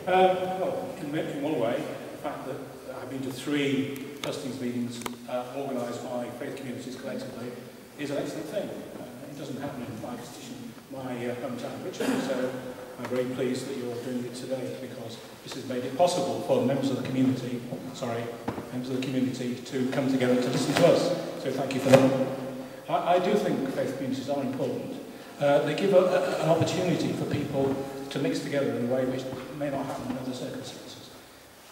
Well, in one way, the fact that I've been to 3 hustings meetings organised by faith communities collectively is an excellent thing. It doesn't happen in my hometown of Richmond, so I'm very pleased that you're doing it today, because this has made it possible for members of the community, to come together to listen to us. So thank you for that. I do think faith communities are important. They give an opportunity for people to mix together in a way which may not happen in other circumstances.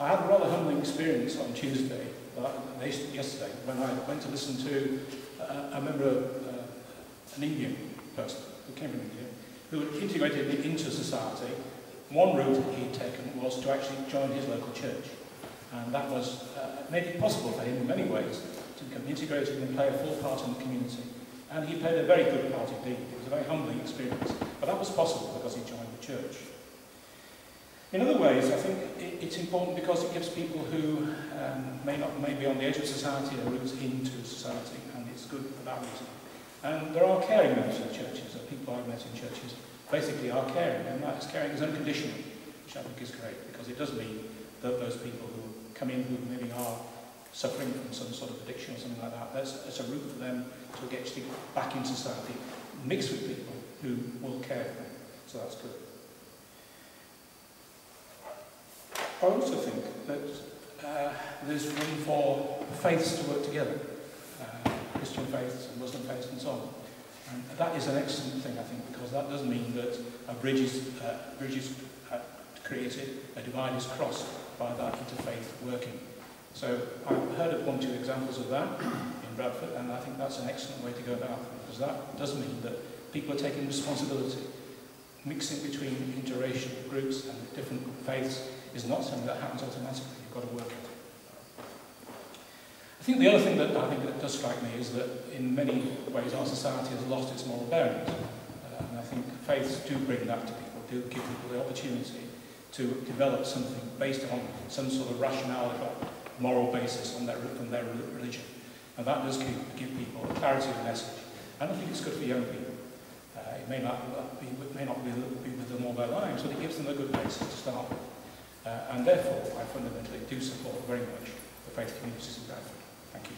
I had a rather humbling experience on Tuesday, yesterday, when I went to listen to a member of an Indian person who came from India, who had integrated into society. One route he'd taken was to actually join his local church. And that was made it possible for him in many ways to become integrated and play a full part in the community. And he played a very good part indeed. It was a very humbling experience. But that was possible because he joined the church. In other ways, I think it's important because it gives people who may be on the edge of society a route into society, and it's good for that reason. And there are caring members of churches, or people I've met in churches, basically are caring, and that is caring is unconditional, which I think is great, because it does mean that those people who come in who maybe are suffering from some sort of addiction or something like that, there's a route for them to get back in society, mixed with people who will care for them. So that's good. I also think that there's room for faiths to work together, Christian faiths and Muslim faiths and so on. And that is an excellent thing, I think, because that does mean that a bridge is created, a divide is crossed by that interfaith working. So I've heard of 1 or 2 examples of that in Bradford, and I think that's an excellent way to go about it, because that does mean that people are taking responsibility. Mixing between interracial groups and different faiths is not something that happens automatically. You've got to work at it. I think the other thing that does strike me is that in many ways our society has lost its moral bearings. And I think faiths do bring that to people, do give people the opportunity to develop something based on some sort of rationality or moral basis from their religion. And that does give people a clarity of message. And I think it's good for young people. It may not be with them all their lives, but it gives them a good basis to start with. And therefore, I fundamentally do support very much the faith communities in Bradford. Thank you.